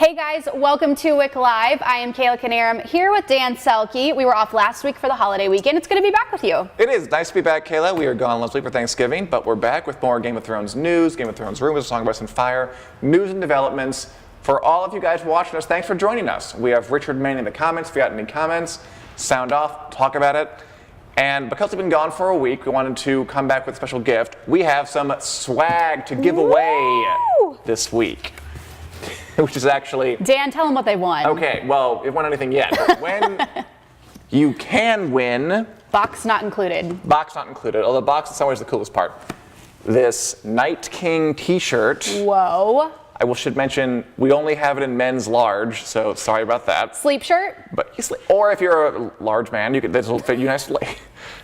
Hey guys, welcome to WIC Live. I am Kayla Dan here with Dan Selke. We were off last week for the holiday weekend. It's good to be back with you. It is nice to be back, Kayla. We were gone last week for Thanksgiving, but we're back with more Game of Thrones news, Game of Thrones rumors, Song of Ice and Fire, news and developments. For all of you guys watching us, thanks for joining us. We have Richard Manning in the comments. If you got any comments, sound off, talk about it. And because we've been gone for a week, we wanted to come back with a special gift. We have some swag to give away this week. Which is actually... Dan, tell them what they won. Okay, well, it won anything yet. But when you can win... Box not included. Box not included, although box is always the coolest part. This Night King t-shirt. Whoa. I should mention, we only have it in men's large, so sorry about that. Sleep shirt? But or if you're a large man, this will fit you nicely.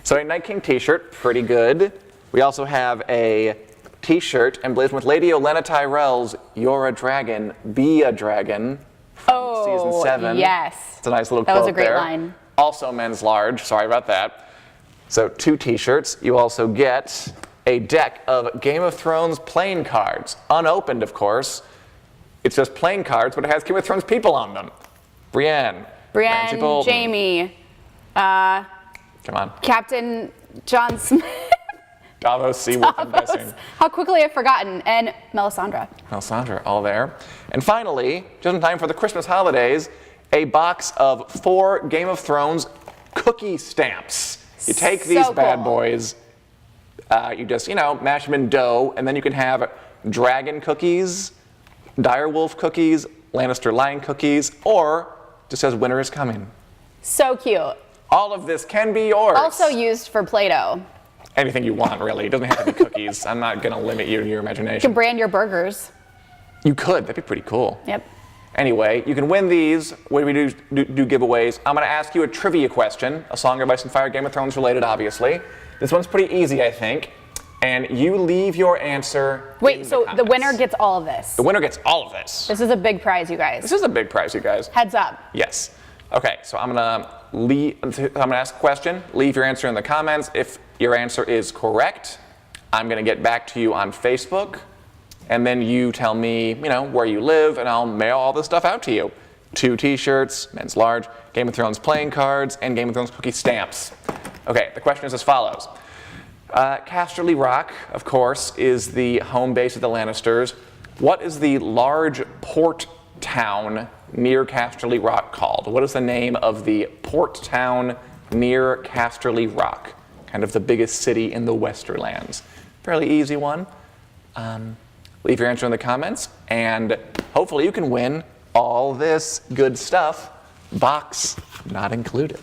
So a Night King t-shirt, pretty good. We also have a t-shirt emblazoned with Lady Olenna Tyrell's "You're a Dragon, Be a Dragon" from season 7. Yes. It's a nice little quote That was a great there. line. Also men's large, sorry about that. So 2 t-shirts. You also get a deck of Game of Thrones playing cards, unopened of course. It's just playing cards, but it has Game of Thrones people on them. Brienne, Jamie, come on, Captain John Smith. Davos, Seaworth, I'm guessing. How quickly I've forgotten. And Melisandre. Melisandre, all there. And finally, just in time for the Christmas holidays, a box of 4 Game of Thrones cookie stamps. You take these bad boys, you just, mash them in dough, and then you can have dragon cookies, direwolf cookies, Lannister lion cookies, or just says winter is coming. So cute. All of this can be yours. Also used for Play-Doh. Anything you want, really. It doesn't have to be cookies. I'm not going to limit you to your imagination. You can brand your burgers. You could. That'd be pretty cool. Yep. Anyway, you can win these when we do giveaways. I'm going to ask you a trivia question, a Song of Ice and Fire, Game of Thrones related, obviously. This one's pretty easy, I think. And you leave your answer. Wait, so the winner gets all of this? The winner gets all of this. This is a big prize, you guys. This is a big prize, you guys. Heads up. Yes. Okay, so I'm gonna ask a question. Leave your answer in the comments. If your answer is correct, I'm gonna get back to you on Facebook, and then you tell me, where you live, and I'll mail all this stuff out to you. 2 t-shirts, men's large, Game of Thrones playing cards, and Game of Thrones cookie stamps. Okay, the question is as follows. Casterly Rock, of course, is the home base of the Lannisters. What is the large port town near Casterly Rock called? What is the name of the port town near Casterly Rock? Kind of the biggest city in the Westerlands. Fairly easy one. Leave your answer in the comments, and hopefully you can win all this good stuff, box not included.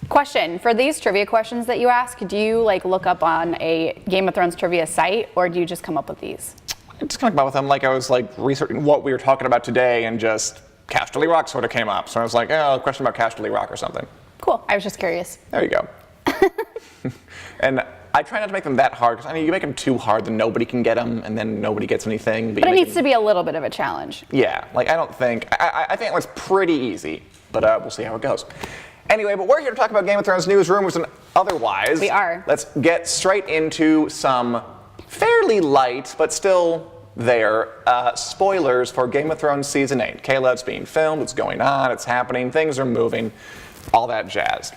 Question, for these trivia questions that you ask, do you look up on a Game of Thrones trivia site, or do you just come up with these? I just kind of come up with them like I was researching what we were talking about today, and just Casterly Rock sort of came up. So I was like, a question about Casterly Rock or something. Cool, I was just curious. There you go. And I try not to make them that hard, because you make them too hard, then nobody can get them, and then nobody gets anything. But it needs to be a little bit of a challenge. Yeah, I think it was pretty easy, but we'll see how it goes. Anyway, but we're here to talk about Game of Thrones news, rumors, and otherwise. We are. Let's get straight into some fairly light, but still there, spoilers for Game of Thrones Season 8. Kayla, it's being filmed, it's going on, it's happening, things are moving, all that jazz.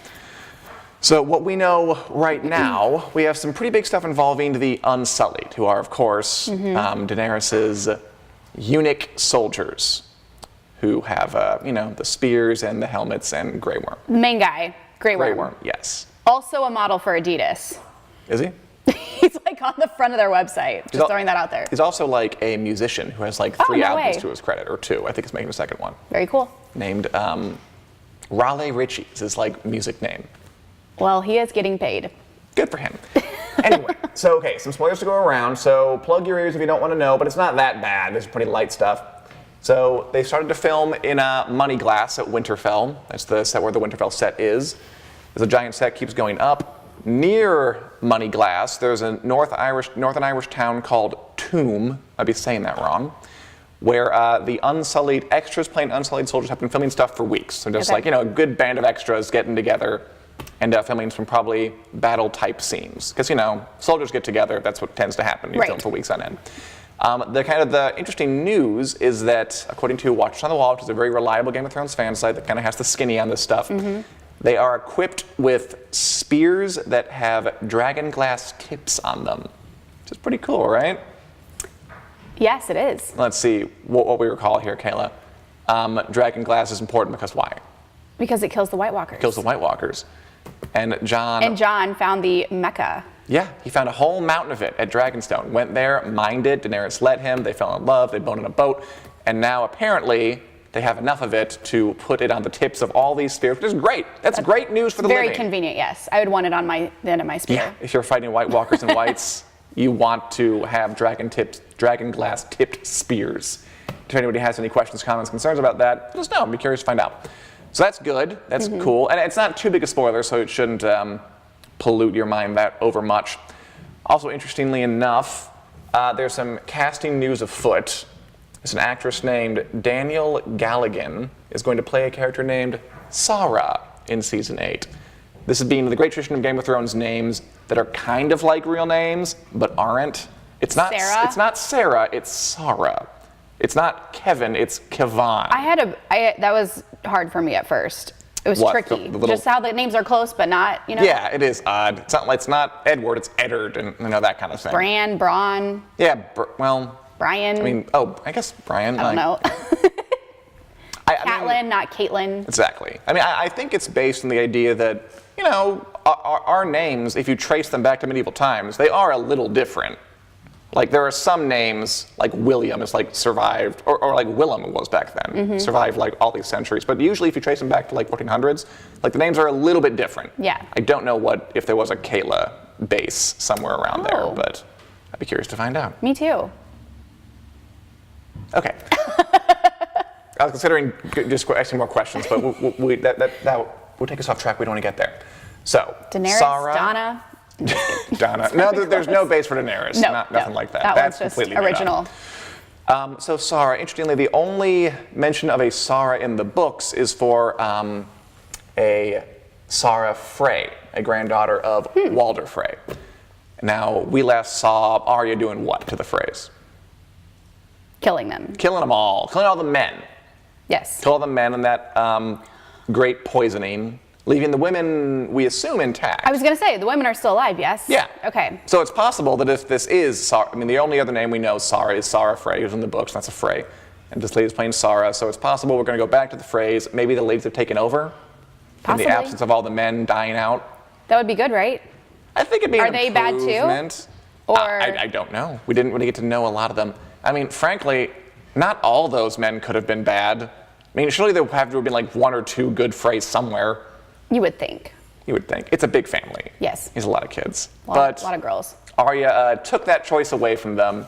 So what we know right now, we have some pretty big stuff involving the Unsullied, who are, of course, Daenerys' eunuch soldiers, who have, the spears and the helmets and Grey Worm. The main guy, Grey Worm. Grey Worm, yes. Also a model for Adidas. Is he? He's on the front of their website, just throwing that out there. He's also a musician who has 3 albums to his credit, or 2. I think he's making a second one. Very cool. Named Raleigh Ritchie is his music name. Well, he is getting paid. Good for him. Anyway, so some spoilers to go around. So plug your ears if you don't want to know, but it's not that bad. There's pretty light stuff. So they started to film in Moneyglass at Winterfell. That's the set where the Winterfell set is. There's a giant set, keeps going up. Near Moneyglass, there's a Northern Irish town called Tomb. I'd be saying that wrong. Where the Unsullied extras playing Unsullied soldiers have been filming stuff for weeks. So just a good band of extras getting together and filming some probably battle type scenes. Because, soldiers get together, that's what tends to happen. You film for weeks on end. The interesting news is that, according to Watchers on the Wall, which is a very reliable Game of Thrones fan site that kind of has the skinny on this stuff, they are equipped with spears that have dragon glass tips on them, which is pretty cool, right? Yes, it is. Let's see what we recall here, Kayla. Dragon glass is important because why? Because it kills the White Walkers. Kills the White Walkers. And John found the Mecca. Yeah, he found a whole mountain of it at Dragonstone. Went there, mined it, Daenerys led him, they fell in love, they boned in a boat, and now apparently they have enough of it to put it on the tips of all these spears, which is great. That's great news for the living. Very convenient, yes. I would want it on the end of my spear. Yeah, if you're fighting White Walkers and Whites, you want to have dragon glass tipped spears. If anybody has any questions, comments, concerns about that, let us know. I'd be curious to find out. So that's good. That's cool. And it's not too big a spoiler, so it shouldn't pollute your mind that over much. Also, interestingly enough, there's some casting news afoot. There's an actress named Danielle Galligan is going to play a character named Sarah in season 8. This is being the great tradition of Game of Thrones names that are kind of like real names, but aren't. It's not Sarah? It's not Sarah, it's Sarah. It's not Kevin, it's Kevan. That was hard for me at first. It was tricky. Just how the names are close, but not, Yeah, it is odd. It's not Edward, it's Eddard, and that kind of thing. Bran, Braun. Yeah, Brian. I guess Brian. I don't know. Catelyn, not Caitlyn. Exactly. I think it's based on the idea that, our names, if you trace them back to medieval times, they are a little different. Like, there are some names, like William is like survived, or like Willem was back then, survived like all these centuries. But usually if you trace them back to like 1400s, like the names are a little bit different. Yeah. I don't know if there was a Kayla base somewhere around there, but I'd be curious to find out. Me too. Okay. I was considering just asking more questions, but that will take us off track. We don't want to get there. So, Daenerys, Sarah, Donna. Donna. No, there's no base for Daenerys. Nothing like that. That's one's just completely original. So Sarah, interestingly, the only mention of a Sarah in the books is for a Sarah Frey, a granddaughter of Walder Frey. Now, we last saw Arya doing what to the Freys? Killing them. Killing them all. Killing all the men. Yes. Kill all the men in that great poisoning, leaving the women, we assume, intact. I was going to say, the women are still alive, yes? Yeah. Okay. So it's possible that if this is Sarah, the only other name we know Sarah is Sarah Frey, who's in the books, that's a Frey. And this lady's playing Sarah, so it's possible we're going to go back to the Freys. Maybe the ladies have taken over Possibly. in the absence of all the men dying out. That would be good, right? I think it'd be an Are they bad improvement. too? Or I don't know. We didn't really get to know a lot of them. Frankly, not all those men could have been bad. Surely there would have to have been like one or two good Freys somewhere. You would think. You would think. It's a big family. Yes. He's a lot of kids. A lot of girls. Arya took that choice away from them.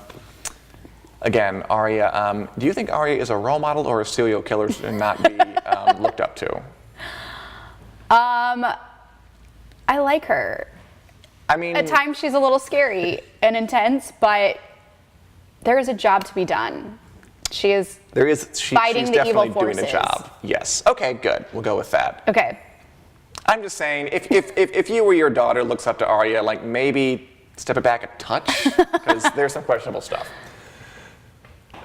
Again, Arya, do you think Arya is a role model or a serial killer and not be looked up to? I like her. At times she's a little scary and intense, but there is a job to be done. She's fighting the evil forces. Doing a job. Yes. Okay, good. We'll go with that. Okay. I'm just saying, if you or your daughter looks up to Arya, like maybe step it back a touch, because there's some questionable stuff.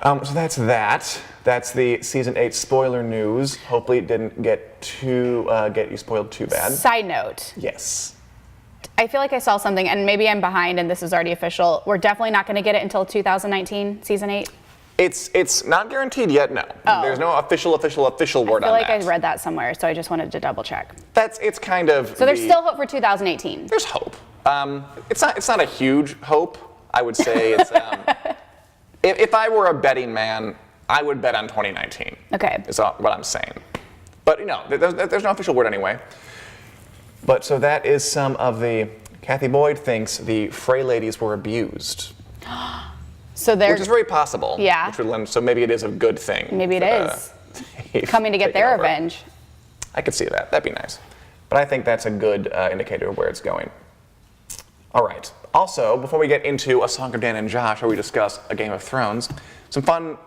So that's that. That's the season 8 spoiler news. Hopefully it didn't get you spoiled too bad. Side note. Yes. I feel like I saw something, and maybe I'm behind and this is already official. We're definitely not going to get it until 2019, season 8. It's not guaranteed yet, no. Oh. There's no official word on that. I feel like I read that somewhere, so I just wanted to double check. It's kind of... So there's still hope for 2018? There's hope. It's not a huge hope. I would say it's... if I were a betting man, I would bet on 2019. Okay. Is what I'm saying. But, there's no official word anyway. But so that is some of the... Kathy Boyd thinks the Frey ladies were abused. Which is very possible. Yeah. So maybe it is a good thing. Maybe it is. Coming to get their revenge. I could see that. That'd be nice. But I think that's a good indicator of where it's going. All right. Also, before we get into A Song of Dan and Josh, where we discuss A Game of Thrones, some fun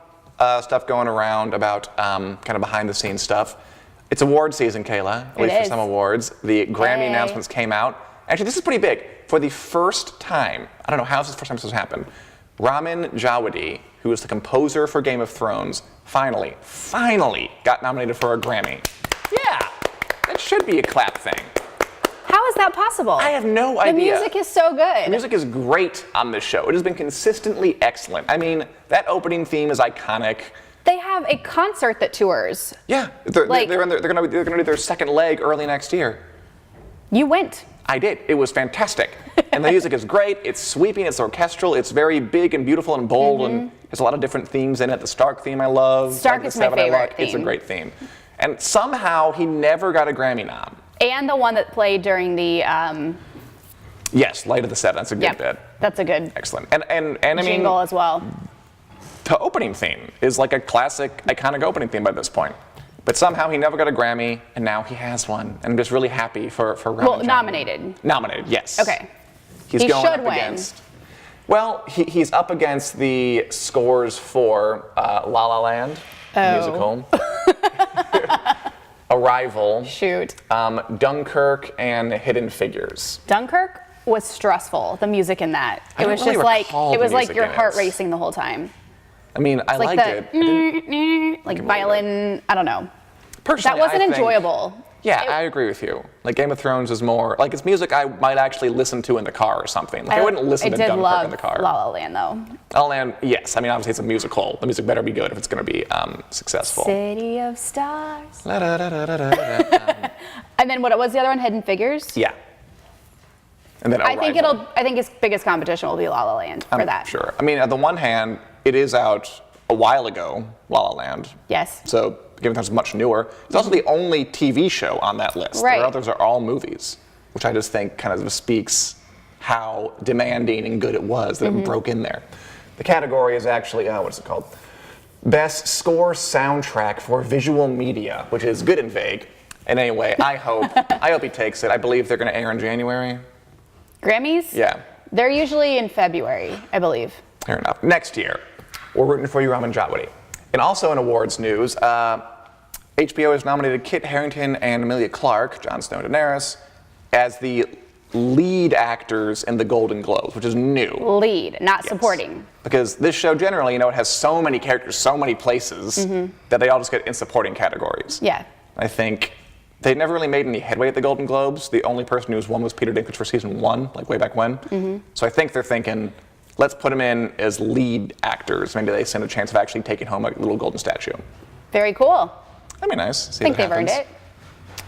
stuff going around about kind of behind-the-scenes stuff. It's award season, Kayla, at least for some awards. The Grammy announcements came out. Actually, this is pretty big. For the first time, I don't know how this is the first time this has happened, Ramin Djawadi, who is the composer for Game of Thrones, finally got nominated for a Grammy. Yeah, that should be a clap thing. How is that possible? I have no idea. The music is so good. The music is great on this show. It has been consistently excellent. I mean, that opening theme is iconic. They have a concert that tours. Yeah, they're going to do their second leg early next year. You went. I did. It was fantastic. And the music is great. It's sweeping. It's orchestral. It's very big and beautiful and bold. And there's a lot of different themes in it. The Stark theme I love. Stark is my favorite theme. It's a great theme. And somehow he never got a Grammy nom. And the one that played during the... Yes, Light of the Seven. That's a good bit. That's a good... Excellent. And I mean... Jingle as well. The opening theme is like a classic, iconic opening theme by this point. But somehow he never got a Grammy, and now he has one. And I'm just really happy for Ramin. Well, nominated. Nominated, yes. Okay. He should win. Against... Well, he's up against the scores for La La Land, musical. Arrival. Shoot. Dunkirk and Hidden Figures. Dunkirk was stressful, the music in that. It was just like, it was like your heart racing the whole time. I mean, I liked it. Like violin, I don't know. Personally, that wasn't enjoyable. Yeah, I agree with you. Like Game of Thrones is more, like it's music I might actually listen to in the car or something. Like I wouldn't listen to Dunkirk in the car. I did love La La Land though. La La Land, yes. I mean, obviously it's a musical. The music better be good if it's going to be successful. City of Stars. La, da, da, da, da, da. And then what was the other one? Hidden Figures? Yeah. And then I think his biggest competition will be La La Land for that. Sure. I mean, on the one hand, it is out a while ago, La La Land. Yes. So Game of Thrones is much newer. It's also the only TV show on that list. Right. The others are all movies, which I just think kind of speaks how demanding and good it was that it broke in there. The category is actually, what is it called? Best Score Soundtrack for Visual Media, which is good and vague. And anyway, I hope he takes it. I believe they're going to air in January. Grammys? Yeah. They're usually in February, I believe. Fair enough. Next year, we're rooting for you, Ramin Djawadi. And also in awards news, HBO has nominated Kit Harington and Emilia Clarke, Jon Snow and Daenerys, as the lead actors in the Golden Globes, which is new. Lead, not supporting. Because this show generally, it has so many characters, so many places, that they all just get in supporting categories. Yeah. I think they never really made any headway at the Golden Globes. The only person who was won was Peter Dinklage for season 1, like way back when. So I think they're thinking, let's put them in as lead actors. Maybe they stand a chance of actually taking home a little golden statue. Very cool. That'd be nice. I think they've earned it.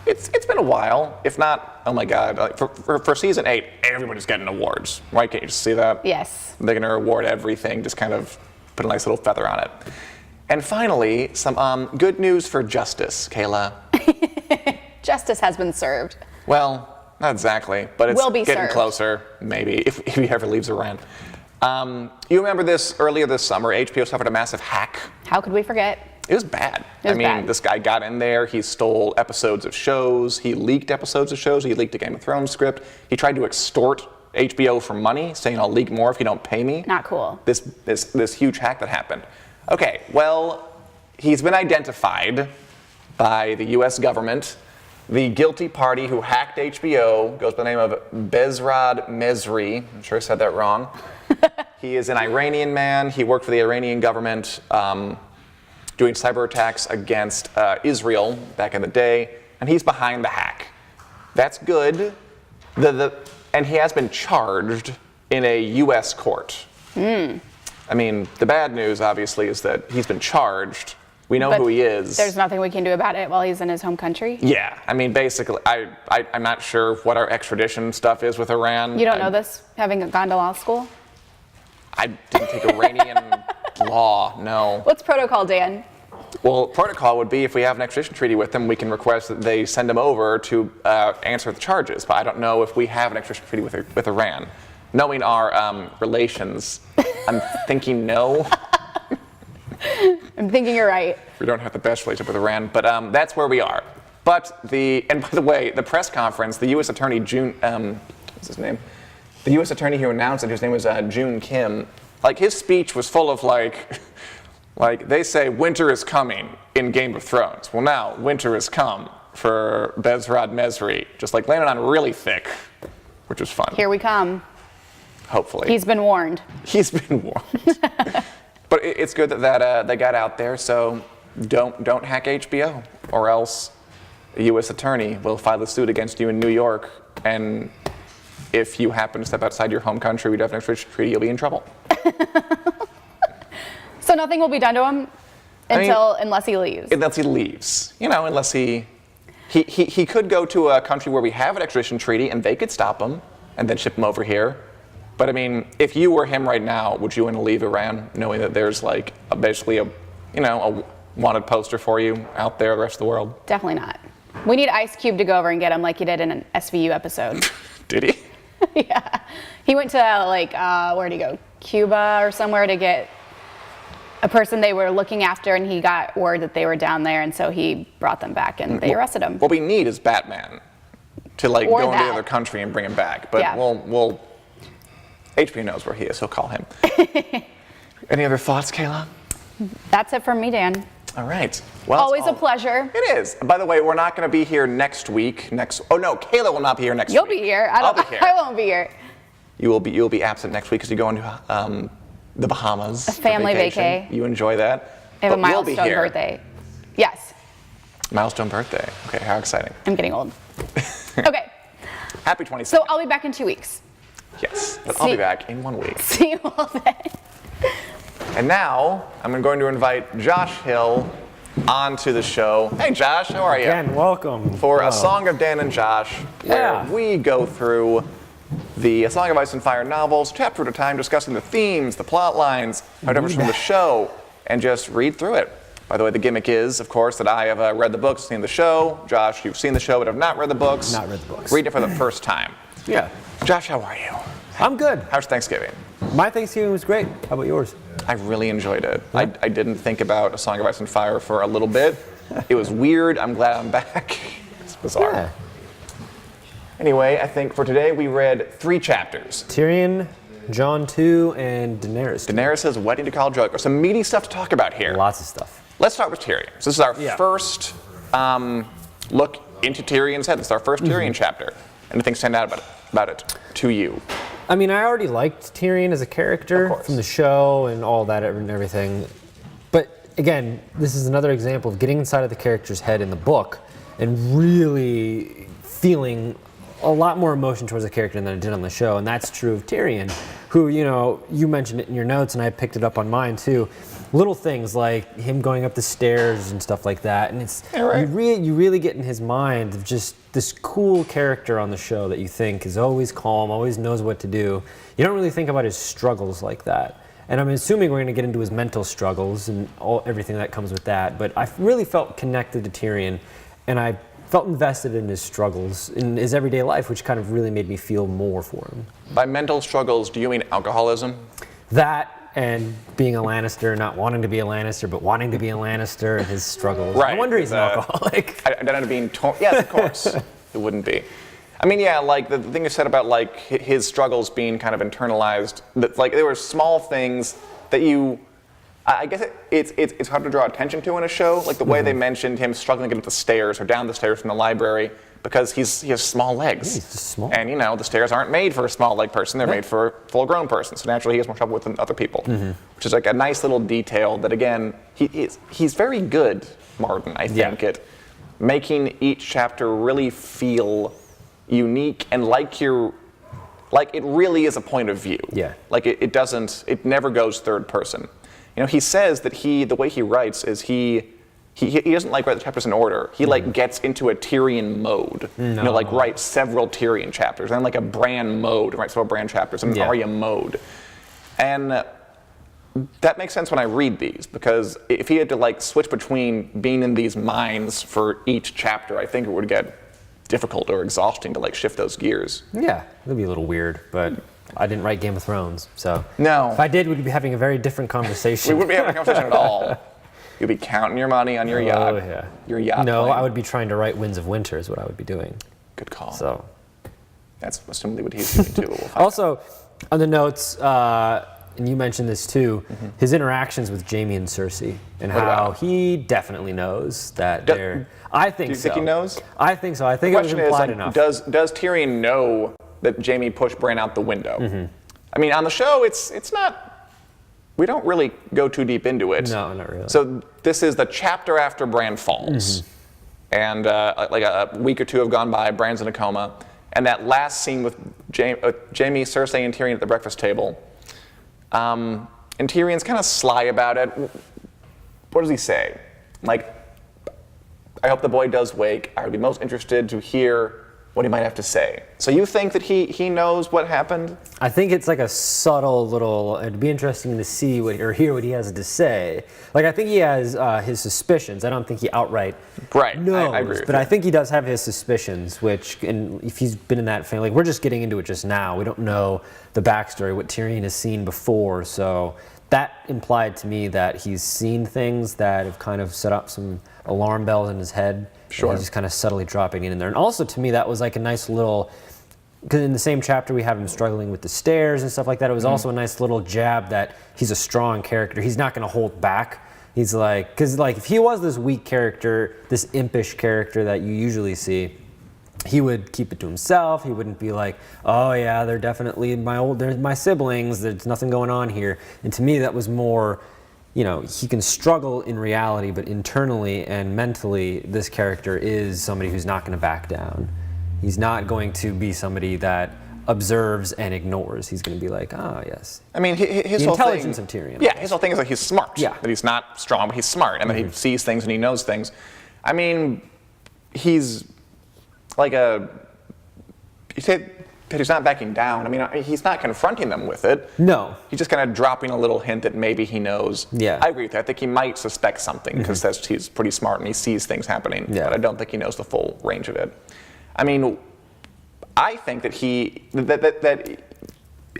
It's been a while. If not, oh my God. Like for season 8, everybody's getting awards. Why can't you just see that? Yes. They're going to award everything, just kind of put a nice little feather on it. And finally, some good news for justice, Kayla. Justice has been served. Well, not exactly, but it's getting served. closer, maybe, if he ever leaves Iran. You remember this earlier this summer, HBO suffered a massive hack. How could we forget? It was bad. Bad. This guy got in there, he stole episodes of shows, he leaked episodes of shows, he leaked a Game of Thrones script, he tried to extort HBO for money, saying I'll leak more if you don't pay me. Not cool. This huge hack that happened. Okay, well, he's been identified by the US government. The guilty party who hacked HBO goes by the name of Behzad Mezri. I'm sure I said that wrong. He is an Iranian man. He worked for the Iranian government doing cyber attacks against Israel back in the day, and he's behind the hack. That's good. And he has been charged in a US court. I mean, the bad news, obviously, is that he's been charged. We know who he is. There's nothing we can do about it while he's in his home country? Yeah. I mean, basically, I'm not sure what our extradition stuff is with Iran. You don't know this, having gone to law school? I didn't take Iranian law, no. What's protocol, Dan? Well, protocol would be if we have an extradition treaty with them, we can request that they send him over to answer the charges. But I don't know if we have an extradition treaty with Iran. Knowing our relations, I'm thinking no. I'm thinking you're right. We don't have the best relationship with Iran, but that's where we are. But and by the way, the press conference, the U.S. Attorney what's his name? The U.S. Attorney who announced it, whose name was June Kim. Like his speech was full of like they say winter is coming in Game of Thrones. Well, now winter has come for Behzad Mezri, just like landed on really thick, which was fun. Here we come. Hopefully. He's been warned. He's been warned. But it's good that they got out there, so don't hack HBO, or else a U.S. attorney will file a suit against you in New York, and if you happen to step outside your home country, we don't have an extradition treaty, you'll be in trouble. So nothing will be done to him unless he leaves. Unless he leaves. Unless he could go to a country where we have an extradition treaty and they could stop him and then ship him over here. But if you were him right now, would you want to leave Iran knowing that there's basically a wanted poster for you out there the rest of the world? Definitely not. We need Ice Cube to go over and get him like he did in an SVU episode. Did he? Yeah. He went to where'd he go? Cuba or somewhere to get a person they were looking after, and he got word that they were down there, and so he brought them back and they arrested him. What we need is Batman to go into the other country and bring him back. But yeah. we'll HBO knows where he is, so call him. Any other thoughts, Kayla? That's it from me, Dan. All right. Well, always a pleasure. It is. By the way, we're not going to be here next week. Oh no, Kayla will not be here next week. You'll be here. I'll be here. I won't be here. You'll be absent next week because you're going to the Bahamas. A family vacay. You enjoy that. I have a milestone birthday. Yes. Milestone birthday. Okay, how exciting. I'm getting old. Okay. Happy 22nd. So I'll be back in 2 weeks. Yes, but I'll be back in 1 week. See you all then. And now I'm going to invite Josh Hill onto the show. Hey Josh, how are you? Dan, welcome. For A Song of Dan and Josh, where we go through the A Song of Ice and Fire novels, chapter at a time, discussing the themes, the plot lines, how it differs from the show, and just read through it. By the way, the gimmick is, of course, that I have read the books, seen the show. Josh, you've seen the show but have not read the books. Not read the books. Read it for the first time. Yeah. Josh, how are you? I'm good. How's Thanksgiving? My Thanksgiving was great. How about yours? I really enjoyed it. I didn't think about A Song of Ice and Fire for a little bit. It was weird. I'm glad I'm back. It's bizarre. Yeah. Anyway, I think for today we read 3 chapters. Tyrion, Jon 2, and Daenerys. Daenerys' wedding to Khal Drogo. Some meaty stuff to talk about here. Lots of stuff. Let's start with Tyrion. So this is our first look into Tyrion's head. This is our first Tyrion chapter. Anything stand out about it to you? I mean, I already liked Tyrion as a character from the show and all that and everything. But again, this is another example of getting inside of the character's head in the book and really feeling a lot more emotion towards the character than I did on the show. And that's true of Tyrion, who, you mentioned it in your notes and I picked it up on mine too. Little things like him going up the stairs and stuff like that. And it's you really get in his mind of just this cool character on the show that you think is always calm, always knows what to do. You don't really think about his struggles like that. And I'm assuming we're going to get into his mental struggles and everything that comes with that. But I really felt connected to Tyrion, and I felt invested in his struggles, in his everyday life, which kind of really made me feel more for him. By mental struggles, do you mean alcoholism? That and being a Lannister, not wanting to be a Lannister, but wanting to be a Lannister, and his struggles. Right. No wonder he's an alcoholic. I don't know being torn. Yes, of course. It wouldn't be. I mean, yeah, like the thing you said about like his struggles being kind of internalized. That like there were small things that you. I guess it's hard to draw attention to in a show, like the way they mentioned him struggling to get up the stairs or down the stairs from the librry because he has small legs. He's just small. And the stairs aren't made for a small leg person; they're made for a full-grown person. So naturally, he has more trouble with than other people, which is like a nice little detail that again he's very good, Martin. I think at making each chapter really feel unique and like it really is a point of view. Yeah. Like it never goes third person. He says that the way he writes is he doesn't like write the chapters in order. He like gets into a Tyrion mode. Like writes several Tyrion chapters, and then like a Bran mode, and writes several Bran chapters, and an Arya mode. And that makes sense when I read these, because if he had to like switch between being in these minds for each chapter, I think it would get difficult or exhausting to like shift those gears. Yeah, it'd be a little weird, but I didn't write Game of Thrones, so no. If I did, we'd be having a very different conversation. We wouldn't be having a conversation at all. You'd be counting your money on your yacht. Oh, yeah. Your yacht. No, plane. I would be trying to write Winds of Winter is what I would be doing. Good call. So that's assumably what he's doing too. Also, on the notes, and you mentioned this too, his interactions with Jaime and Cersei, and how he definitely knows that they're. I think so. Do you think he knows? I think so. I think it was implied enough. Does Tyrion know that Jaime pushed Bran out the window? I mean, on the show, it's not, we don't really go too deep into it. No, not really. So this is the chapter after Bran falls. And like a week or two have gone by, Bran's in a coma. And that last scene with Jaime, Cersei, and Tyrion at the breakfast table, and Tyrion's kind of sly about it. What does he say? Like, I hope the boy does wake. I would be most interested to hear what he might have to say. So you think that he knows what happened? I think it's like a subtle little, it'd be interesting to see or hear what he has to say. Like, I think he has his suspicions. I don't think he outright knows, I agree with but you. I think he does have his suspicions, which, and if he's been in that family, like, we're just getting into it just now. We don't know the backstory, what Tyrion has seen before, so that implied to me that he's seen things that have kind of set up some alarm bells in his head. Sure. And he's just kind of subtly dropping it in there. And also to me, that was like a nice little, because in the same chapter we have him struggling with the stairs and stuff like that. It was also a nice little jab that he's a strong character. He's not going to hold back. He's like, because like if he was this weak character, this impish character that you usually see, he would keep it to himself. He wouldn't be like, oh yeah, they're definitely they're my siblings. There's nothing going on here. And to me, that was more, you know, he can struggle in reality, but internally and mentally, this character is somebody who's not going to back down. He's not going to be somebody that observes and ignores. He's going to be like, ah, yes. I mean, his the whole intelligence thing, of Tyrion. Yeah, his whole thing is that he's smart. Yeah. That he's not strong, but he's smart, and that he sees things and he knows things. I mean, he's like you say that he's not backing down. I mean, he's not confronting them with it. No. He's just kind of dropping a little hint that maybe he knows. Yeah. I agree with that. I think he might suspect something because he's pretty smart and he sees things happening. Yeah. But I don't think he knows the full range of it. I mean, I think that that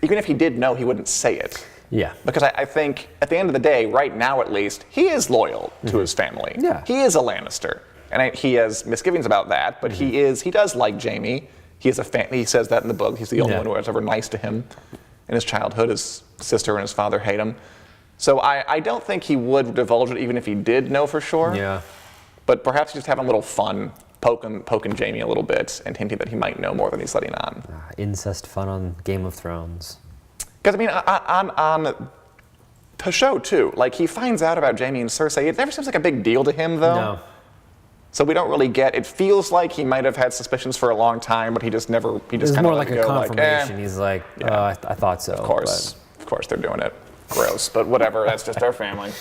even if he did know, he wouldn't say it. Yeah. Because I think at the end of the day, right now at least, he is loyal to his family. Yeah. He is a Lannister. And he has misgivings about that, but he does like Jaime. He says that in the book. He's the only one who was ever nice to him in his childhood. His sister and his father hate him. So I don't think he would divulge it even if he did know for sure. Yeah. But perhaps he's just having a little fun, poking Jaime a little bit and hinting that he might know more than he's letting on. Incest fun on Game of Thrones. Because, I mean, on the show, too, like, he finds out about Jaime and Cersei. It never seems like a big deal to him, though. No. So we don't really get, it feels like he might have had suspicions for a long time, but he just kind of It's more like a confirmation. He's like, I thought so. Of course they're doing it. Gross, but whatever, that's just our family.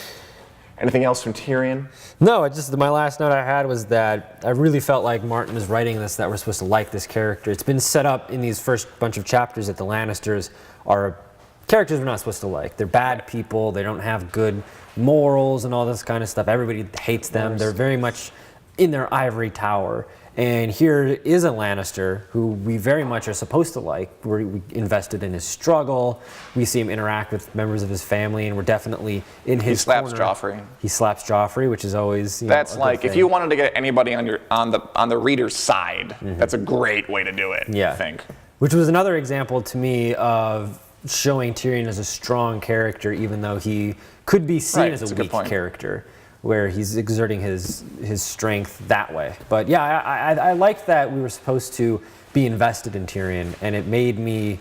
Anything else from Tyrion? No, my last note I had was that I really felt like Martin was writing this, that we're supposed to like this character. It's been set up in these first bunch of chapters that the Lannisters are characters we're not supposed to like. They're bad people, they don't have good morals and all this kind of stuff. Everybody hates them. They're very much in their ivory tower. And here is a Lannister who we very much are supposed to like. We invested in his struggle. We see him interact with members of his family, and we're definitely in his corner. He slaps Joffrey. He slaps Joffrey, which is always that's like if you wanted to get anybody on the reader's side, that's a great way to do it. Yeah. I think. Which was another example to me of showing Tyrion as a strong character, even though he could be seen as a weak character, where he's exerting his strength that way. But yeah, I liked that we were supposed to be invested in Tyrion, and it made me,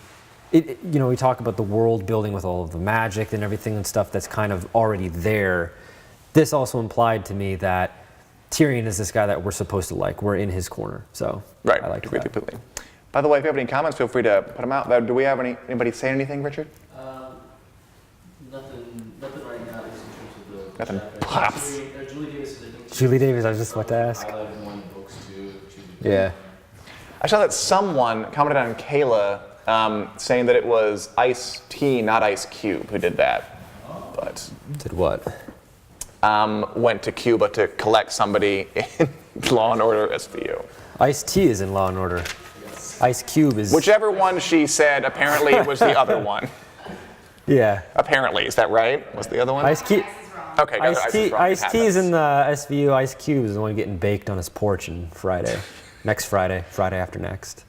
we talk about the world building with all of the magic and everything and stuff that's kind of already there. This also implied to me that Tyrion is this guy that we're supposed to like. We're in his corner, so I liked that. Completely. By the way, if you have any comments, feel free to put them out. Do we have anybody say anything, Richard? Nothing right now. Just in terms of the Nothing pops. Julie Davis, I was just about to ask. Yeah. I saw that someone commented on Kayla saying that it was Ice-T, not Ice Cube, who did that. But did what? Went to Cuba to collect somebody in Law and Order SVU. Ice-T is in Law and Order. Ice Cube is... Whichever one she said, apparently it was the other one. Yeah. Apparently, is that right? Was the other one? Ice Cube... Okay, Ice-T is in the SVU. Ice Cube is the one getting baked on his porch on Friday. Next Friday. Friday after next.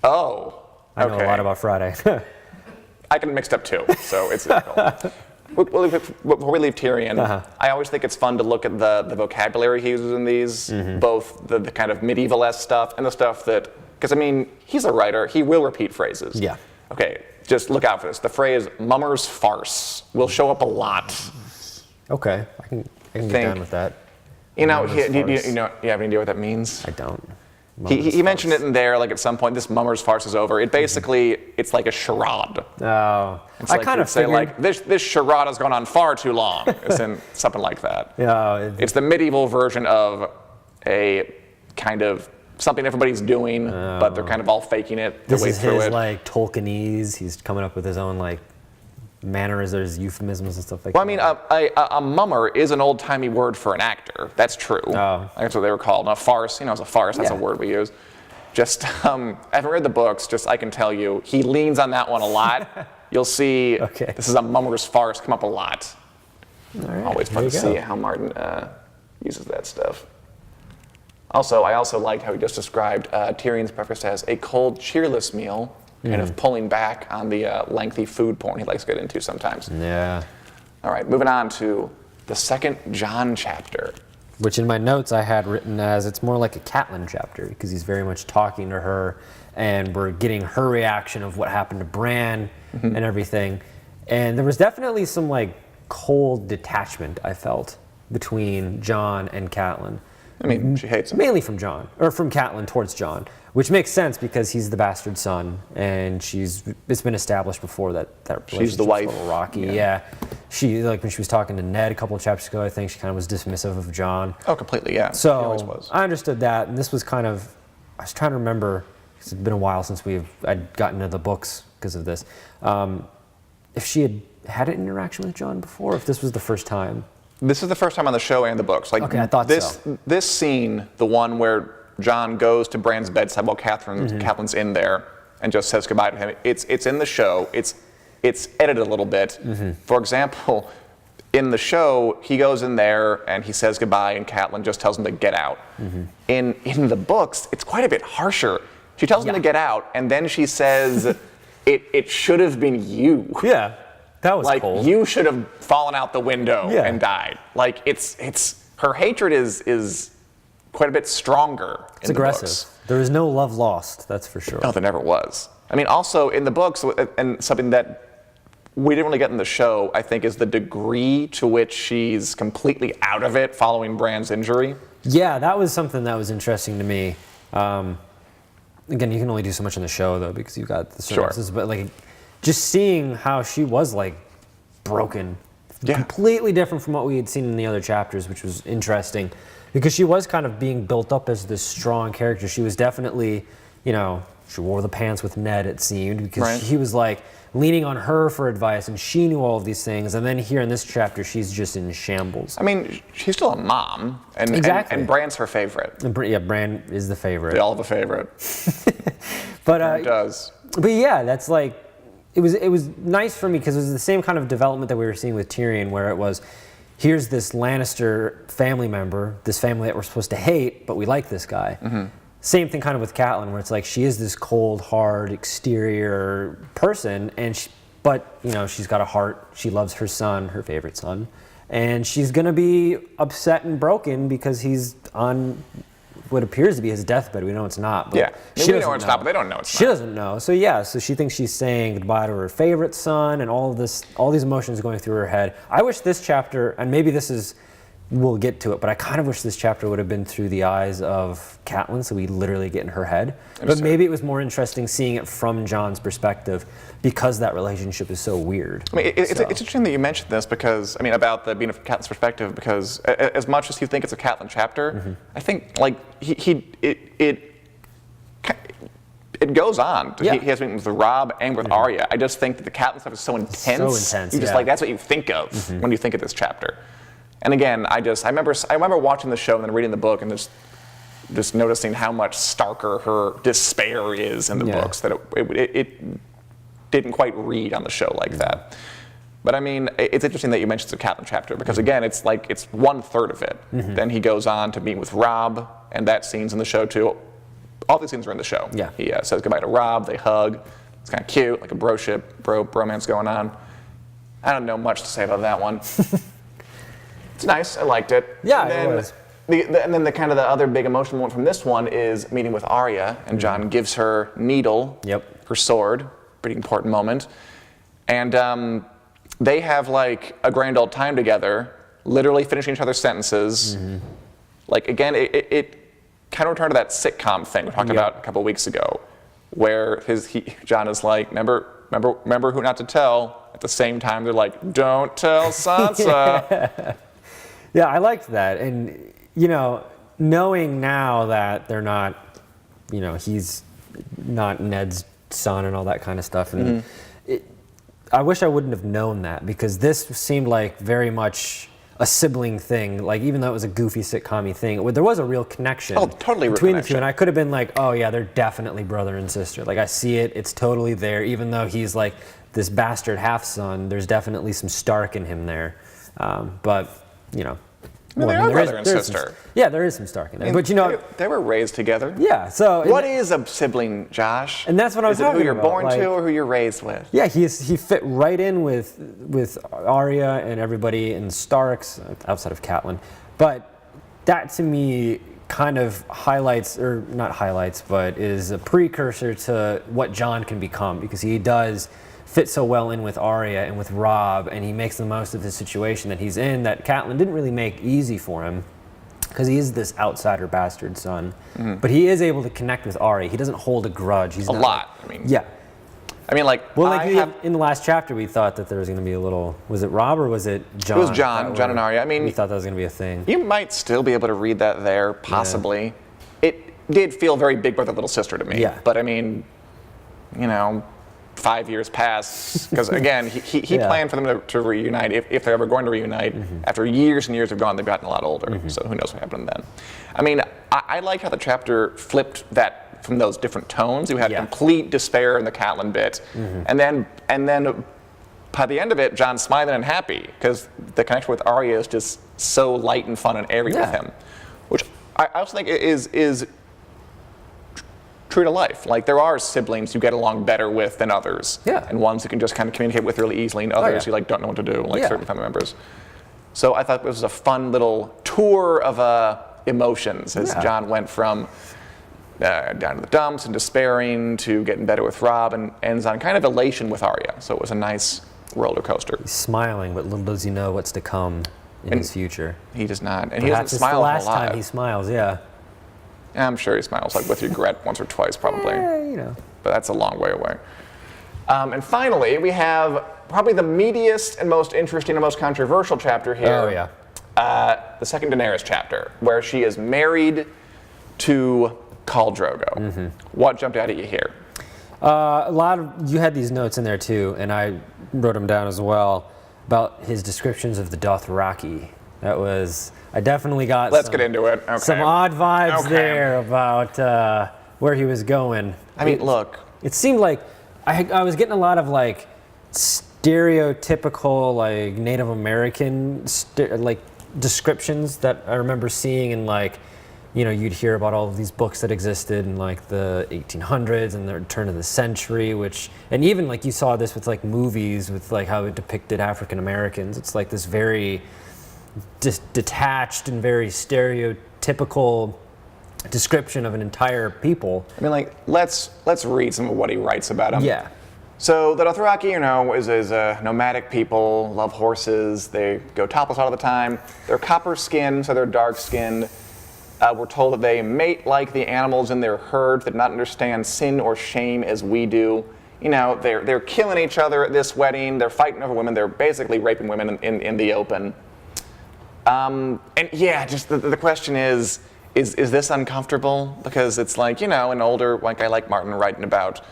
Oh, I know a lot about Friday. I can mixed up too, so it's difficult. Before we leave Tyrion, I always think it's fun to look at the vocabulary he uses in these, both the kind of medieval-esque stuff and the stuff that, because I mean, he's a writer, he will repeat phrases. Yeah. Okay, just look out for this. The phrase "mummer's farce" will show up a lot. Okay, I can get down with that. You know, do you have any idea what that means? I don't. He mentioned it in there, like at some point, this mummer's farce is over. It basically, it's like a charade. Oh, it's like, I kind of say like, this charade has gone on far too long. It's in something like that. Yeah. It's the medieval version of a kind of something everybody's doing, but they're kind of all faking it. This is his like Tolkienese. He's coming up with his own like mannerisms, euphemisms and stuff like that. Well, I mean, a mummer is an old-timey word for an actor. That's true. Oh. That's what they were called. And a farce, it's a farce. That's a word we use. Just, I haven't read the books. Just, I can tell you, he leans on that one a lot. You'll see this is a mummer's farce come up a lot. All right, always fun to see how Martin uses that stuff. Also, I also liked how he just described Tyrion's breakfast as a cold, cheerless meal, kind of pulling back on the lengthy food porn he likes to get into sometimes. Yeah. All right, moving on to the second Jon chapter. Which in my notes I had written as it's more like a Catelyn chapter because he's very much talking to her and we're getting her reaction of what happened to Bran and everything. And there was definitely some like cold detachment I felt between Jon and Catelyn. I mean, she hates him. Mainly from Jon, or from Catelyn towards Jon, which makes sense because he's the bastard son, and it's been established before that she's the wife. A little rocky. Yeah. She, like when she was talking to Ned a couple of chapters ago, I think she kind of was dismissive of Jon. Oh, completely, yeah. So she always was. I understood that, and this was kind of, I was trying to remember, because it's been a while since I'd gotten into the books because of this, if she had an interaction with Jon before, if this was the first time. This is the first time on the show and the books. Like, okay, I thought so. This scene, the one where Jon goes to Bran's bedside while Catelyn's in there and just says goodbye to him. It's in the show. It's edited a little bit. For example, in the show, he goes in there and he says goodbye, and Catelyn just tells him to get out. In the books, it's quite a bit harsher. She tells him to get out, and then she says, "It should have been you." Yeah. That was like cold. You should have fallen out the window and died. Like it's her hatred is quite a bit stronger. It's aggressive. There is no love lost. That's for sure. No, there never was. I mean, also in the books, and something that we didn't really get in the show, I think, is the degree to which she's completely out of it following Bran's injury. Yeah, that was something that was interesting to me. Again, you can only do so much in the show though because you've got the synopsis, but like. Just seeing how she was like broken, completely different from what we had seen in the other chapters, which was interesting because she was kind of being built up as this strong character. She was definitely, she wore the pants with Ned, it seemed, because he was like leaning on her for advice and she knew all of these things. And then here in this chapter, she's just in shambles. I mean, she's still a mom and Bran's her favorite. Yeah, Bran is the favorite. They all have a favorite. But it does. But yeah, that's like, It was nice for me because it was the same kind of development that we were seeing with Tyrion, where it was, here's this Lannister family member, this family that we're supposed to hate, but we like this guy. Same thing kind of with Catelyn, where it's like she is this cold, hard, exterior person, but she's got a heart. She loves her son, her favorite son, and she's gonna be upset and broken because he's on what appears to be his deathbed. We know it's not. But we know it's not, but they don't know it's not. She doesn't know. So so she thinks she's saying goodbye to her favorite son, and all these emotions going through her head. I wish this chapter, and maybe we'll get to it, but I kind of wish this chapter would have been through the eyes of Catelyn, so we literally get in her head. But maybe it was more interesting seeing it from Jon's perspective because that relationship is so weird. I mean, it's interesting that you mentioned this because, about the being from Catelyn's perspective, because as much as you think it's a Catelyn chapter, I think, like, it goes on. He has meetings with Robb and with Arya. I just think that the Catelyn stuff is so intense. So intense, you just like, that's what you think of when you think of this chapter. And again, I remember watching the show and then reading the book and just noticing how much starker her despair is in the books, that it didn't quite read on the show like that. But it's interesting that you mentioned the Catelyn chapter because again, it's like it's 1/3 of it. Then he goes on to meet with Robb, and that scene's in the show too. All these scenes are in the show. Yeah. He says goodbye to Robb. They hug. It's kind of cute, like a bromance going on. I don't know much to say about that one. It's nice. I liked it. Yeah, it was. And then the kind of the other big emotional moment from this one is meeting with Arya, and Jon gives her Needle, her sword, pretty important moment. And they have like a grand old time together, literally finishing each other's sentences. Like again, it kind of returned to that sitcom thing we talked about a couple weeks ago, where John is like, remember who not to tell. At the same time, they're like, don't tell Sansa. Yeah, I liked that. And, you know, knowing now that they're not, you know, he's not Ned's son and all that kind of stuff. And I wish I wouldn't have known that, because this seemed like very much a sibling thing. Like, even though it was a goofy sitcom-y thing, there was a real connection between the two. And I could have been like, oh yeah, they're definitely brother and sister. Like, I see it, it's totally there. Even though he's like this bastard half-son, there's definitely some Stark in him there. But, you know. Well, they are brother and sister. There is some Stark in there. But you know, they were raised together. Yeah. So what is a sibling, Josh? And that's what I was talking about. Is it who you're born to or who you're raised with? Yeah, he fit right in with Arya and everybody in Starks outside of Catelyn. But that to me kind of highlights, or not highlights, but is a precursor to what Jon can become, because he does fit so well in with Arya and with Robb, and he makes the most of the situation that he's in, that Catelyn didn't really make easy for him, because he is this outsider bastard son. But he is able to connect with Arya. He doesn't hold a grudge. He's a lot. I mean, yeah. I mean, like, in the last chapter, we thought that there was going to be a little. Was it Robb or was it Jon? It was Jon and Arya. I mean, we thought that was going to be a thing. You might still be able to read that there, possibly. Yeah. It did feel very Big Brother, Little Sister to me. Yeah. But I mean, you know, 5 years pass, because again, he planned for them to reunite, if they're ever going to reunite. After years and years have gone, they've gotten a lot older, so who knows what happened then. I mean, I like how the chapter flipped that from those different tones. You had complete despair in the Catelyn bit, and then by the end of it, Jon's smiling and happy, because the connection with Arya is just so light and fun and airy with him, which I also think is true to life. Like, there are siblings you get along better with than others. Yeah. And ones you can just kind of communicate with really easily, and others you like don't know what to do, like certain family members. So I thought this was a fun little tour of emotions as Jon went from down to the dumps and despairing to getting better with Robb, and ends on kind of elation with Arya. So it was a nice roller coaster. He's smiling, but little does he know what's to come in his future. He does not. And he doesn't smile a lot. That's the last time he smiles, I'm sure he smiles like with regret once or twice, probably. You know. But that's a long way away. And finally, we have probably the meatiest and most interesting and most controversial chapter here. Oh, yeah. The second Daenerys chapter, where she is married to Khal Drogo. What jumped out at you here? You had these notes in there too, and I wrote them down as well, about his descriptions of the Dothraki. I definitely got get into it. Okay. Some odd vibes there about where he was going. I mean, look. It seemed like I was getting a lot of like stereotypical like Native American like descriptions that I remember seeing in, like, you know, you'd hear about all of these books that existed in like the 1800s and the turn of the century, and even like you saw this with like movies with like how it depicted African Americans. It's like this very detached and very stereotypical description of an entire people. I mean, like, let's read some of what he writes about them. Yeah. So the Dothraki, you know, is a nomadic people, love horses. They go topless all the time. They're copper skinned, so they're dark skinned. We're told that they mate like the animals in their herd, that do not understand sin or shame as we do. You know, they're killing each other at this wedding. They're fighting over women. They're basically raping women in the open. And yeah, just the question is this uncomfortable? Because it's like, you know, an older guy like Martin writing about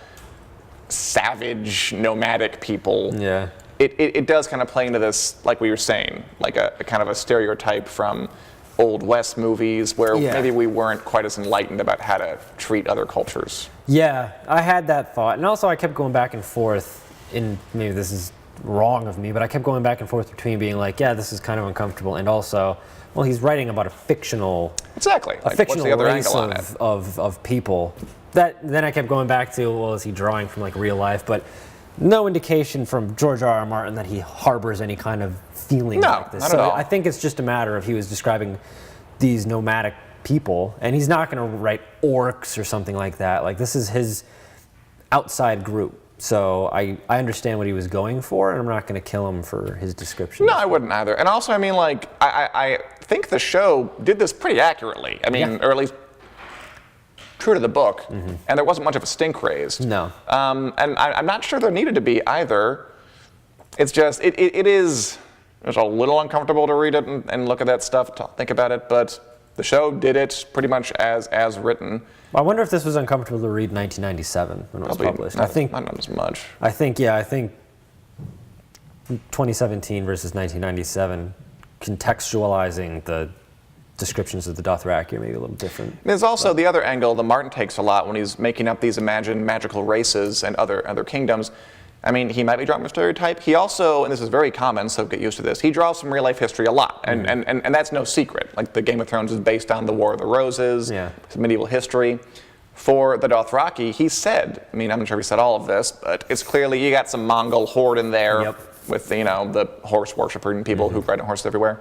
savage, nomadic people. Yeah. It does kind of play into this, like we were saying, like a kind of a stereotype from Old West movies where maybe we weren't quite as enlightened about how to treat other cultures. Yeah, I had that thought. And also I kept going back and forth, maybe this is wrong of me, but I kept going back and forth between being like, yeah, this is kind of uncomfortable, and also, well, he's writing about a fictional race of people. Then I kept going back to, well, is he drawing from like real life? But no indication from George R.R. Martin that he harbors any kind of feeling like this. Not at all. I think it's just a matter of he was describing these nomadic people, and he's not going to write orcs or something like that. Like, this is his outside group. So I understand what he was going for, and I'm not going to kill him for his description. No, I wouldn't either. And also, I mean, like, I think the show did this pretty accurately. I mean, or at least true to the book. And there wasn't much of a stink raised. No. And I'm not sure there needed to be either. It's just, it is a little uncomfortable to read it and look at that stuff, think about it, but the show did it pretty much as written. I wonder if this was uncomfortable to read in 1997 when it was published. Not, I think not as much. I think 2017 versus 1997, contextualizing the descriptions of the Dothraki are maybe a little different. There's also the other angle that Martin takes a lot when he's making up these imagined magical races and other kingdoms. I mean, he might be drawing from a stereotype. He also, and this is very common, so get used to this, he draws from real life history a lot, and that's no secret. Like, the Game of Thrones is based on the War of the Roses, it's medieval history. For the Dothraki, he said, I mean, I'm not sure if he said all of this, but it's clearly, you got some Mongol horde in there with, the horse worshipping people who ride on horses everywhere.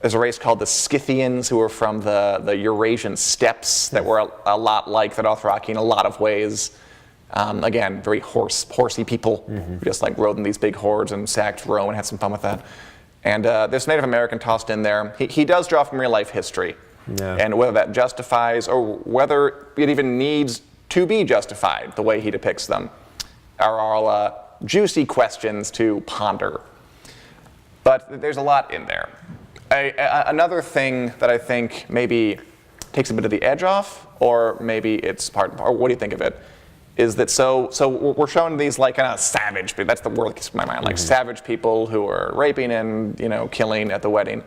There's a race called the Scythians, who are from the Eurasian steppes that were a lot like the Dothraki in a lot of ways. Again, very horsey people who just like rode in these big hordes and sacked Rome and had some fun with that. And there's Native American tossed in there. He does draw from real life history. And whether that justifies or whether it even needs to be justified the way he depicts them are all juicy questions to ponder. But there's a lot in there. Another thing that I think maybe takes a bit of the edge off, or maybe it's part, or what do you think of it, is that so we're showing these like kind of savage people. That's the word that comes to my mind, like savage people who are raping and killing at the wedding.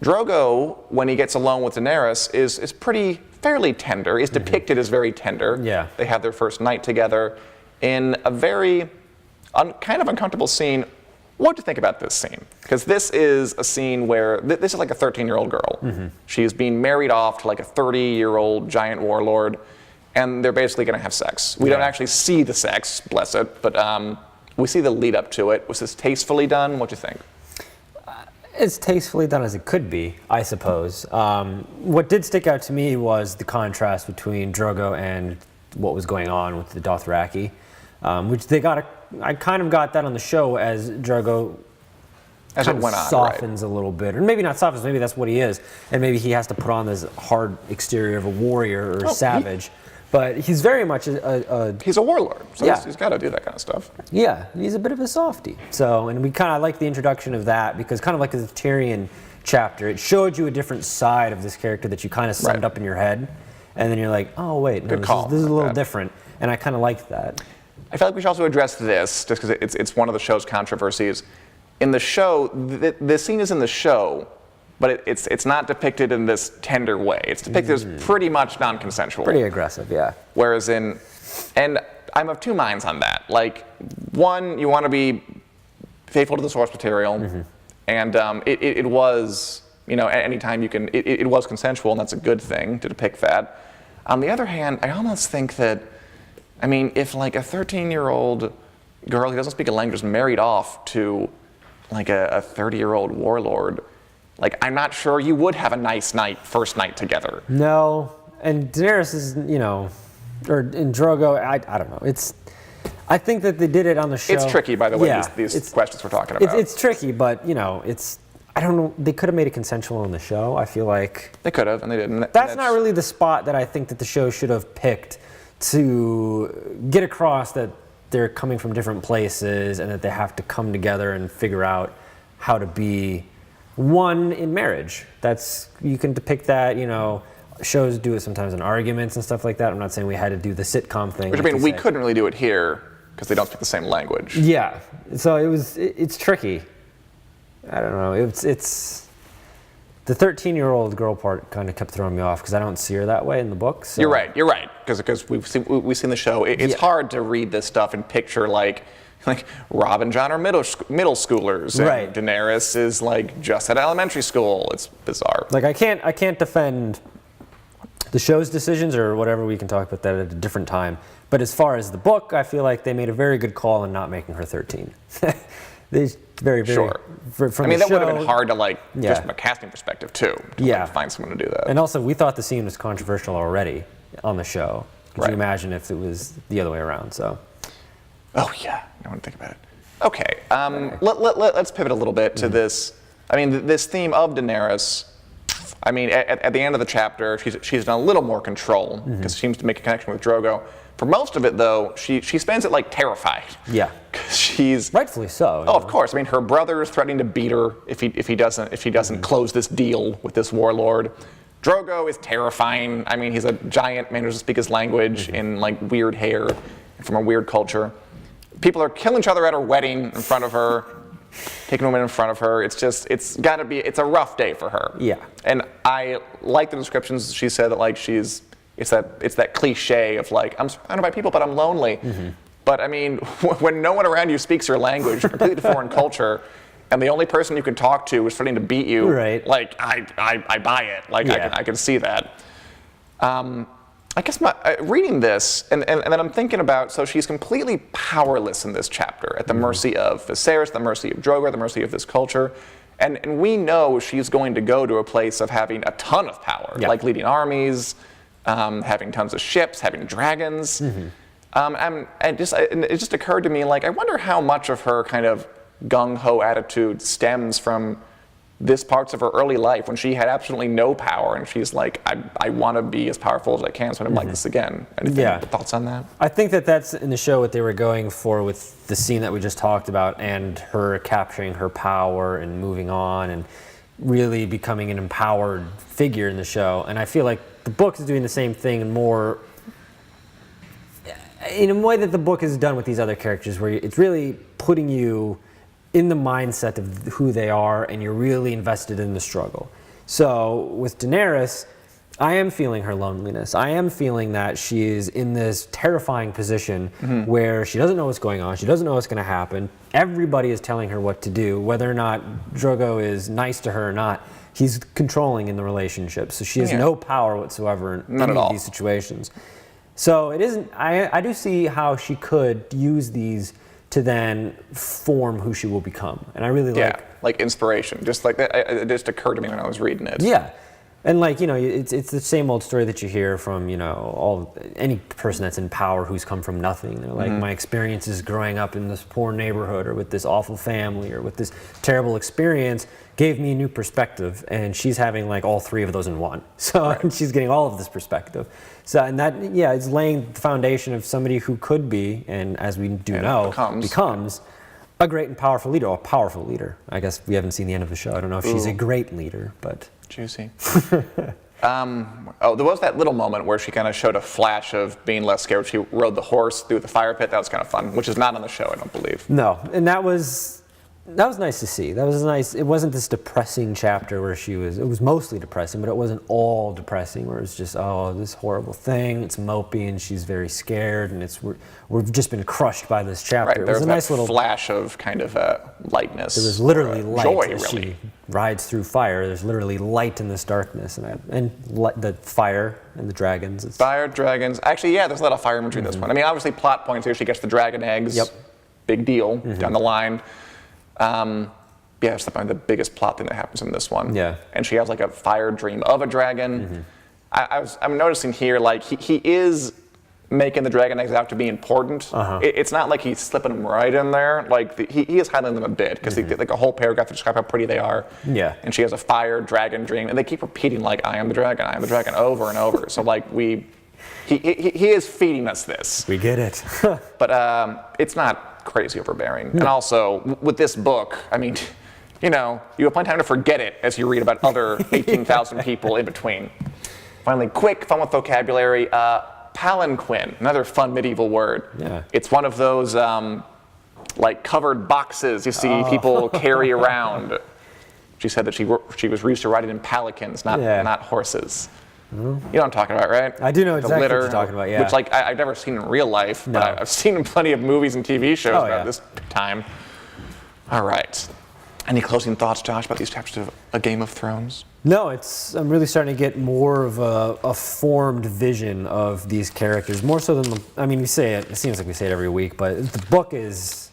Drogo, when he gets alone with Daenerys, is fairly tender. Is depicted as very tender. Yeah. They have their first night together in a very kind of uncomfortable scene. What do you think about this scene? Because this is a scene where this is like a 13-year-old girl. She is being married off to like a 30-year-old giant warlord, and they're basically going to have sex. We don't actually see the sex, bless it, but we see the lead up to it. Was this tastefully done? What do you think? As tastefully done as it could be, I suppose. What did stick out to me was the contrast between Drogo and what was going on with the Dothraki, which I kind of got that on the show as Drogo as it went on, softens a little bit, or maybe not softens. Maybe that's what he is, and maybe he has to put on this hard exterior of a warrior or a savage. But he's very much he's a warlord, so he's got to do that kind of stuff. Yeah, he's a bit of a softie. So, and we kind of like the introduction of that, because kind of like the Tyrion chapter, it showed you a different side of this character that you kind of summed up in your head, and then you're like, oh wait, no, this is a little different, and I kind of liked that. I feel like we should also address this, just because it's one of the show's controversies. In the show, the scene is in the show, but it's not depicted in this tender way. It's depicted as pretty much non-consensual. Pretty aggressive, yeah. Whereas and I'm of two minds on that. Like, one, you want to be faithful to the source material, and it was, anytime you can, it was consensual, and that's a good thing to depict that. On the other hand, I almost think that, if like a 13-year-old girl who doesn't speak a language is married off to like a 30-year-old warlord, like, I'm not sure you would have a nice first night together. No, and Daenerys is, or in Drogo, I don't know. I think that they did it on the show. It's tricky, by the way, these questions we're talking about. It's tricky, but, I don't know, they could have made it consensual on the show, I feel like. They could have, and they didn't. That's not really the spot that I think that the show should have picked to get across that they're coming from different places and that they have to come together and figure out how to be one in marriage. You can depict that, shows do it sometimes in arguments and stuff like that. I'm not saying we had to do the sitcom thing. Which, we couldn't really do it here because they don't speak the same language. Yeah, so it's tricky. I don't know, it's the 13-year-old girl part kind of kept throwing me off because I don't see her that way in the book. So. You're right, because we've seen the show. It's hard to read this stuff and picture like Rob and John are middle schoolers, and Daenerys is like just at elementary school. It's bizarre. Like, I can't defend the show's decisions or whatever. We can talk about that at a different time. But as far as the book, I feel like they made a very good call in not making her 13. Very sure. From that would have been hard to just from a casting perspective too. To find someone to do that. And also, we thought the scene was controversial already on the show. Could you imagine if it was the other way around? So. Oh yeah, I want to think about it. Okay, let's pivot a little bit to this. I mean, this theme of Daenerys. I mean, at the end of the chapter, she's in a little more control because she seems to make a connection with Drogo. For most of it, though, she spends it like terrified. Yeah. She's rightfully so. Oh, of course. I mean, her brother is threatening to beat her if he doesn't close this deal with this warlord. Drogo is terrifying. I mean, he's a giant man who doesn't speak his language in like weird hair from a weird culture. People are killing each other at her wedding in front of her, taking women in front of her. It's a rough day for her. Yeah. And I like the descriptions. She said that like it's that cliche of like, I'm surrounded by people, but I'm lonely. But I mean, when no one around you speaks your language, completely foreign culture, and the only person you can talk to is threatening to beat you, right. Like I buy it. Like yeah. I can see that. I guess reading this, and then I'm thinking about, so she's completely powerless in this chapter, at the mercy of Viserys, the mercy of Drogo, the mercy of this culture. And we know she's going to go to a place of having a ton of power, like leading armies, having tons of ships, having dragons. And it just occurred to me, like, I wonder how much of her kind of gung-ho attitude stems from this parts of her early life when she had absolutely no power, and she's like, I want to be as powerful as I can, so I'm like this again. Anything thoughts on that? I think that's in the show what they were going for with the scene that we just talked about, and her capturing her power and moving on and really becoming an empowered figure in the show. And I feel like the book is doing the same thing in a way that the book has done with these other characters, where it's really putting you in the mindset of who they are, and you're really invested in the struggle. So with Daenerys, I am feeling her loneliness. I am feeling that she is in this terrifying position where she doesn't know what's going on. She doesn't know what's going to happen. Everybody is telling her what to do, whether or not Drogo is nice to her or not. He's controlling in the relationship, so she has no power whatsoever in any of these situations. So it isn't. I do see how she could use these to then form who she will become, and I really like inspiration. Just like that, it just occurred to me when I was reading it. Yeah, and like it's the same old story that you hear from any person that's in power who's come from nothing. They're like, my experiences growing up in this poor neighborhood, or with this awful family, or with this terrible experience, gave me a new perspective. And she's having like all three of those in one. So she's getting all of this perspective. So, and that, it's laying the foundation of somebody who could be, and as we do know, becomes a great and powerful leader, or a powerful leader. I guess we haven't seen the end of the show. I don't know if she's a great leader, but. Juicy. There was that little moment where she kind of showed a flash of being less scared. She rode the horse through the fire pit. That was kind of fun, which is not on the show, I don't believe. No, and that was nice to see. That was nice. It wasn't this depressing chapter where it was mostly depressing, but it wasn't all depressing where it's just, this horrible thing, it's mopey, and she's very scared, and we've just been crushed by this chapter. Right, there was a nice little flash of kind of lightness. There was literally light joy, as really. She rides through fire. There's literally light in this darkness, and the fire and the dragons. Fire, dragons. Actually, there's a lot of fire imagery in this one. I mean, obviously plot points here. She gets the dragon eggs. Yep. Big deal down the line. It's probably the biggest plot thing that happens in this one. Yeah. And she has like a fire dream of a dragon. I'm noticing here, like he is making the dragon eggs out to be important. It's not like he's slipping them right in there. Like he is hiding them a bit, because like a whole paragraph to describe how pretty they are. Yeah. And she has a fire dragon dream, and they keep repeating like, I am the dragon over and over. So like he is feeding us this. We get it. But it's not crazy overbearing. And also, with this book, I mean, you have plenty of time to forget it as you read about other 18,000 people in between. Finally, fun with vocabulary. Palanquin, another fun medieval word. Yeah. It's one of those like covered boxes you see people carry around. She said that she was used to riding in palanquins, not horses. You know what I'm talking about, right? I do know the exactly litter, what you're talking about, yeah. Which I've never seen in real life, but I've seen in plenty of movies and TV shows about this time. All right. Any closing thoughts, Josh, about these chapters of A Game of Thrones? No, I'm really starting to get more of a formed vision of these characters, more so than we say it seems like we say it every week, but the book is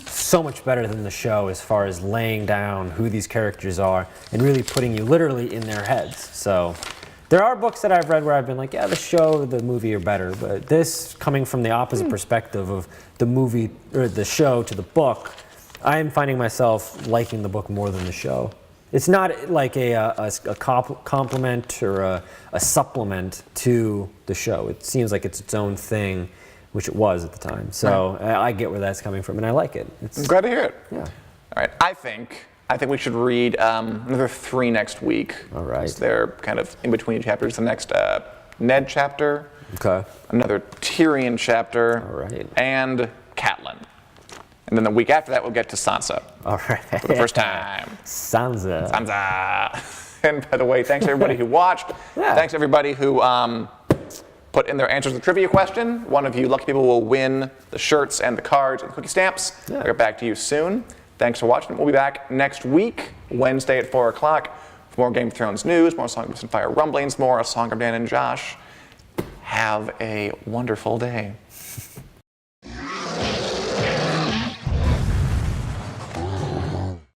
so much better than the show as far as laying down who these characters are and really putting you literally in their heads. So There are books that I've read where I've been like, yeah, the show or the movie are better, but this coming from the opposite perspective of the movie or the show to the book, I am finding myself liking the book more than the show. It's not like a complement or a supplement to the show. It seems like it's its own thing, which it was at the time. So I get where that's coming from, and I like it. I'm glad to hear it. Yeah. All right. I think we should read another 3 next week. All right. So they're kind of in between chapters. The next Ned chapter. Okay. Another Tyrion chapter. All right. And Catelyn. And then the week after that, we'll get to Sansa. All right. For the first time. Sansa. And by the way, thanks to everybody who watched. Yeah. Thanks to everybody who put in their answers to the trivia question. One of you lucky people will win the shirts and the cards and the cookie stamps. Yeah. We'll get back to you soon. Thanks for watching. We'll be back next week, Wednesday at 4 o'clock, for more Game of Thrones news, more Song of Ice and Fire rumblings, more A Song of Dan and Josh. Have a wonderful day.